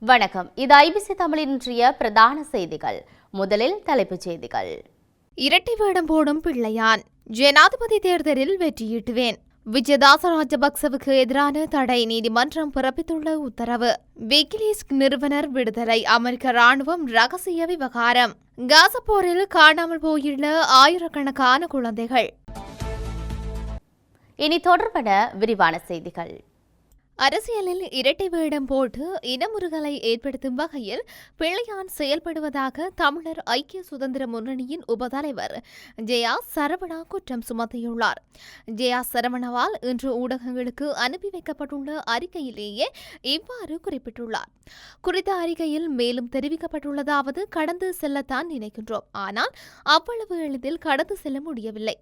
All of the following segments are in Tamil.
வணக்கம். இது ஐபிசி தமிழின் இன்றைய பிரதான செய்திகள். முதலில் தலைப்புச் செய்திகள். இரட்டை வேடம் போடும் பிள்ளையான், ஜனாதிபதி தேர்தலில் வெற்றியீட்டுவேன். விஜயதாச ராஜபக்சவுக்கு எதிரான தடை, நீதிமன்றம் பிறப்பித்துள்ள உத்தரவு. விக்கிலீக்ஸ் நிறுவனர் விடுதலை, அமெரிக்க ராணுவம் ரகசிய விவகாரம். காசா போரில் காணாமல் போயுள்ள ஆயிரக்கணக்கான குழந்தைகள். இனி தொடர்பட விரிவான செய்திகள். அரசியலில் இரட்டை வேடம் போட்டு இனமுறுகலை ஏற்படுத்தும் வகையில் பிள்ளையான் செயல்படுவதாக தமிழர் ஐக்கிய சுதந்திர முன்னணியின் உபதலைவர் ஜெயா சரவணா குற்றம் சுமத்தியுள்ளார். ஜெயா சரவணாவால் இன்று ஊடகங்களுக்கு அனுப்பி வைக்கப்பட்டுள்ள அறிக்கையிலேயே இவ்வாறு குறிப்பிட்டுள்ளார். குறித்த அறிக்கையில் மேலும் தெரிவிக்கப்பட்டுள்ளதாவது: கடந்து செல்லத்தான் நினைக்கின்றோம், ஆனால் அவ்வளவு எளிதில் கடந்து செல்ல முடியவில்லை.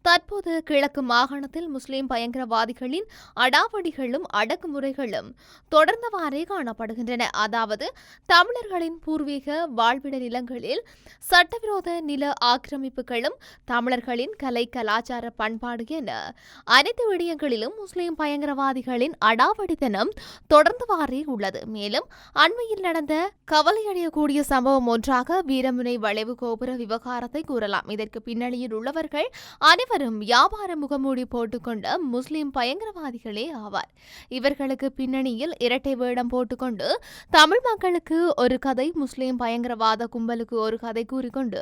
தற்போது கிழக்கு மாகாணத்தில் முஸ்லிம் பயங்கரவாதிகளின் அடாவடிகளும் அடக்குமுறைகளும் தொடர்ந்தவாறே காணப்படுகின்றன. அதாவது, தமிழர்களின் பூர்வீக வாழ்விட நிலங்களில் சட்டவிரோத நில ஆக்கிரமிப்புகளும் தமிழர்களின் கலை கலாச்சார பண்பாடு என அனைத்து விடயங்களிலும் முஸ்லிம் பயங்கரவாதிகளின் அடாவடித்தனம் தொடர்ந்தவாறே உள்ளது. மேலும் அண்மையில் நடந்த கவலையடையக்கூடிய சம்பவம் ஒன்றாக வீரமுனை வளைவு கோபுர விவகாரத்தை கூறலாம். இதற்கு பின்னணியில் உள்ளவர்கள் அனைவரும் வியாபார முகமூடி போட்டுக்கொண்ட முஸ்லிம் பயங்கரவாதிகளே ஆவார். இவர்களுக்கு பின்னணியில் இரட்டை வேடம் போட்டுக்கொண்டு தமிழ் மக்களுக்கு ஒரு கதை, முஸ்லிம் பயங்கரவாத கும்பலுக்கு ஒரு கதை கூறிக்கொண்டு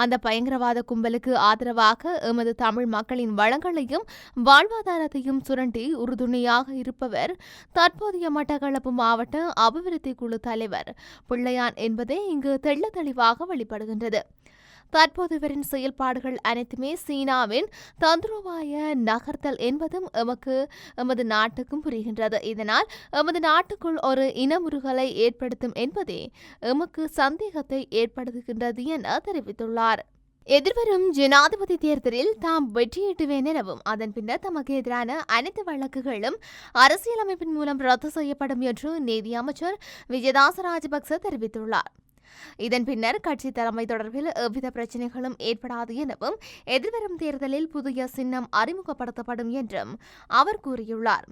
அந்த பயங்கரவாத கும்பலுக்கு ஆதரவாக எமது தமிழ் மக்களின் வளங்களையும் வாழ்வாதாரத்தையும் சுரண்டி உறுதுணையாக இருப்பவர் தற்போதைய மட்டக்களப்பு மாவட்ட அபிவிருத்தி குழு தலைவர் பிள்ளையான் என்பதே இங்கு தெள்ள தெளிவாக வெளிப்படுகின்றது. தற்போது இவரின் செயல்பாடுகள் அனைத்துமே சீனாவின் தந்திரோபாய நகர்த்தல் என்பதும் எமது நாட்டுக்கும் புரிகின்றது. இதனால் எமது நாட்டுக்குள் ஒரு இனமுறுகலை ஏற்படுத்தும் என்பதே எமக்கு சந்தேகத்தை ஏற்படுத்துகின்றது என தெரிவித்துள்ளார். எதிர்வரும் ஜனாதிபதி தேர்தலில் தாம் வெற்றியீட்டுவேன் எனவும் அதன் பின்னர் தமக்கு எதிரான அனைத்து வழக்குகளும் அரசியலமைப்பின் மூலம் ரத்து செய்யப்படும் என்று நீதி அமைச்சர் விஜயதாச ராஜபக்ச தெரிவித்துள்ளார். இதன் பின்னர் கட்சி தலைமை தொடர்பில் எவ்வித பிரச்சினைகளும் ஏற்படாது எனவும் எதிர்வரும் தேர்தலில் புதிய சின்னம் அறிமுகப்படுத்தப்படும் என்றும் அவர் கூறியுள்ளார்.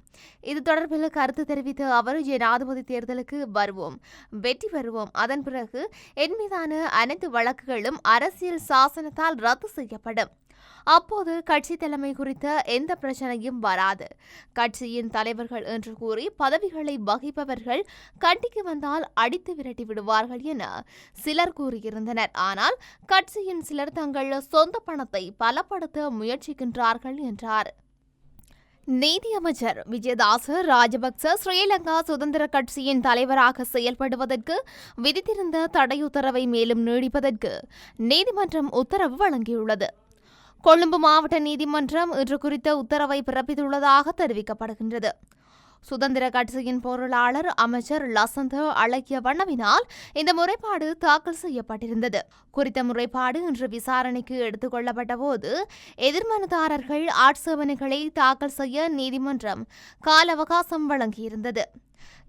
இது தொடர்பில் கருத்து தெரிவித்த அவர், ஜனாதிபதி தேர்தலுக்கு வருவோம், வெற்றி பெறுவோம், அதன் பிறகு என் மீதான அனைத்து வழக்குகளும் அரசியல் சாசனத்தால் ரத்து செய்யப்படும். அப்போது கட்சி தலைமை குறித்த எந்த பிரச்சனையும் வராது. கட்சியின் தலைவர்கள் என்று கூறி பதவிகளை வகிப்பவர்கள் கண்டிக்கு வந்தால் அடித்து விரட்டி விடுவார்கள் என சிலர் கூறியிருந்தனர். ஆனால் கட்சியின் சிலர் தங்கள் சொந்த பணத்தை பலப்படுத்த முயற்சிக்கின்றார்கள் என்றார். நீதியமைச்சர் விஜயதாச ராஜபக்ச ஸ்ரீலங்கா சுதந்திர கட்சியின் தலைவராக செயல்படுவதற்கு விதித்திருந்த தடையுத்தரவை மேலும் நீடிப்பதற்கு நீதிமன்றம் உத்தரவு வழங்கியுள்ளது. கொழும்பு மாவட்ட நீதிமன்றம் இன்று குறித்த உத்தரவை பிறப்பித்துள்ளதாக தெரிவிக்கப்படுகின்றது. சுதந்திர கட்சியின் பொருளாளர் அமைச்சர் லசந்த அழகியவண்ணவினால் இந்த முறைப்பாடு தாக்கல் செய்யப்பட்டிருந்தது. குறித்த முறைப்பாடு இன்று விசாரணைக்கு எடுத்துக் கொள்ளப்பட்ட போது எதிர்மனுதாரர்கள் ஆட்சேபனைகளை தாக்கல் செய்ய நீதிமன்றம் கால அவகாசம் வழங்கியிருந்தது.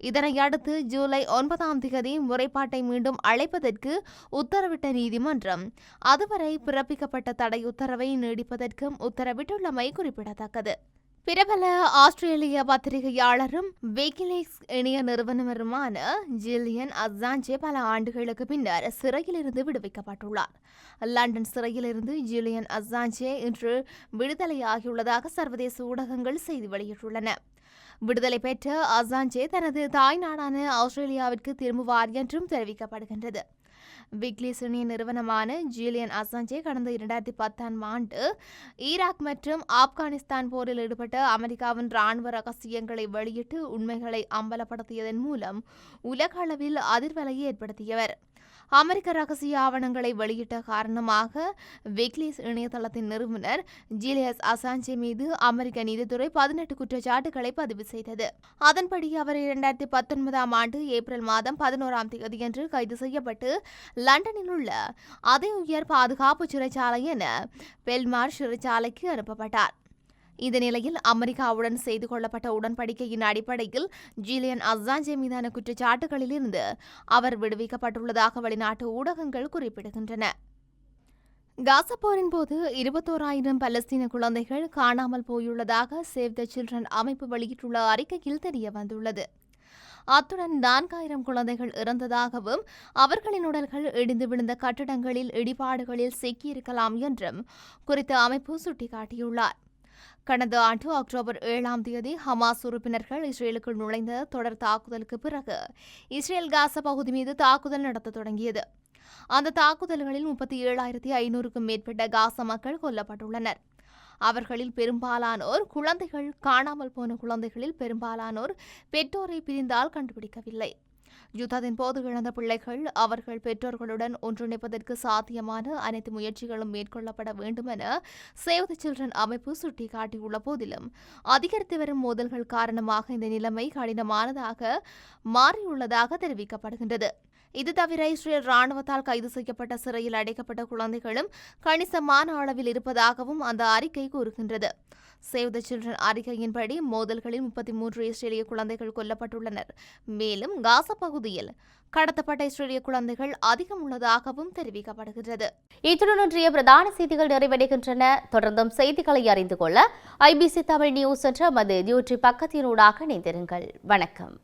இதனையடுத்து ஜூலை 9 முறைப்பாட்டை மீண்டும் அழைப்பதற்கு உத்தரவிட்ட நீதிமன்றம் அதுவரை பிறப்பிக்கப்பட்ட தடை உத்தரவை நீடிப்பதற்கும் உத்தரவிட்டுள்ளமை குறிப்பிடத்தக்கது. பிரபல ஆஸ்திரேலிய பத்திரிகையாளரும் விக்கிலீக்ஸ் இணைய நிறுவனருமான ஜூலியன் அசாஞ்சே பல ஆண்டுகளுக்கு பின்னர் சிறையிலிருந்து விடுவிக்கப்பட்டுள்ளார். லண்டன் சிறையிலிருந்து ஜூலியன் அசாஞ்சே இன்று விடுதலையாகியுள்ளதாக சர்வதேச ஊடகங்கள் செய்தி வெளியிட்டுள்ளன. விடுதலை பெற்ற அசாஞ்சே தனது தாய்நாடான ஆஸ்திரேலியாவிற்கு திரும்புவார் என்றும் தெரிவிக்கப்படுகின்றது. விக்கிலீக்ஸ் இணைய நிறுவனமான ஜூலியன் அசாஞ்சே கடந்த 2010 ஆண்டு ஈராக் மற்றும் ஆப்கானிஸ்தான் போரில் ஈடுபட்ட அமெரிக்காவின் ராணுவ ரகசியங்களை வெளியிட்டு உண்மைகளை அம்பலப்படுத்தியதன் மூலம் உலக அளவில் அதிர்வலையை ஏற்படுத்தியவர். அமெரிக்க ரகசிய ஆவணங்களை வெளியிட்ட காரணமாக விக்கிலீக்ஸ் இணையதளத்தின் நிறுவனர் ஜூலியஸ் அசாஞ்சே மீது அமெரிக்க நீதித்துறை 18 குற்றச்சாட்டுகளை பதிவு செய்தது. அதன்படி அவர் 2019 ஆண்டு ஏப்ரல் 11 கைது செய்யப்பட்டு லண்டனில் உள்ள அதே உயர் பாதுகாப்பு சிறைச்சாலையான பெல்மார் சிறைச்சாலைக்கு அனுப்பப்பட்டார். இந்த நிலையில் அமெரிக்காவுடன் செய்து கொள்ளப்பட்ட உடன்படிக்கையின் அடிப்படையில் ஜூலியன் அசாஞ்சே மீதான குற்றச்சாட்டுகளில் இருந்து அவர் விடுவிக்கப்பட்டுள்ளதாக வெளிநாட்டு ஊடகங்கள் குறிப்பிடுகின்றன. காசா போரின் போது 21,000 பலஸ்தீன குழந்தைகள் காணாமல் போயுள்ளதாக சேவ் த சில்ட்ரன் அமைப்பு வெளியிட்டுள்ள அறிக்கையில் தெரிய வந்துள்ளது. அத்துடன் 4000 குழந்தைகள் இறந்ததாகவும் அவர்களின் உடல்கள் இடிந்து விழுந்த கட்டடங்களில் இடிபாடுகளில் சிக்கியிருக்கலாம் என்றும் குறித்த அமைப்பு சுட்டிக்காட்டியுள்ளார். கடந்த ஆண்டு அக்டோபர் 7ஆம் தேதி ஹமாஸ் உறுப்பினர்கள் இஸ்ரேலுக்குள் நுழைந்த தொடர் தாக்குதலுக்கு பிறகு இஸ்ரேல் காசா பகுதி மீது தாக்குதல் நடத்த தொடங்கியது. அந்த தாக்குதல்களில் 37,500க்கும் மேற்பட்ட காசா மக்கள் கொல்லப்பட்டுள்ளனர். அவர்களில் பெரும்பாலானோர் குழந்தைகள். காணாமல் போன குழந்தைகளில் பெரும்பாலானோர் பெற்றோரை பிரிந்தால் கண்டுபிடிக்கவில்லை. யுத்தத்தின் போது இழந்த பிள்ளைகள் அவர்கள் பெற்றோர்களுடன் ஒன்றிணைப்பதற்கு சாத்தியமான அனைத்து முயற்சிகளும் மேற்கொள்ளப்பட வேண்டும் என சேவ் தி சில்ட்ரன் அமைப்பு சுட்டிக்காட்டியுள்ள போதிலும் அதிகரித்து வரும் மோதல்கள் காரணமாக இந்த நிலைமை கடினமானதாக மாறியுள்ளதாக தெரிவிக்கப்படுகின்றது. இது தவிர இஸ்ரேல் ராணுவத்தால் கைது செய்யப்பட்ட சிறையில் அடைக்கப்பட்ட குழந்தைகளும் கணிசமான அளவில் இருப்பதாகவும் அந்த அறிக்கை கூறுகின்றது. சேவ் தி சில்ட்ரன் அறிக்கையின்படி மோதல்களில் 33 இஸ்ரேலிய குழந்தைகள் கொல்லப்பட்டுள்ளனர். மேலும் காசா பகுதியில் கடத்தப்பட்ட இஸ்ரேலிய குழந்தைகள் அதிகம் உள்ளதாகவும் தெரிவிக்கப்படுகிறது. இத்துடன் இன்றைய பிரதான செய்திகள் நிறைவடைகின்றன. தொடர்ந்தும் செய்திகளை அறிந்து கொள்ள IBC தமிழ் நியூஸ் என்ற மது யூடியூப் பக்கத்தினூடாக இணைந்திருங்கள். வணக்கம்.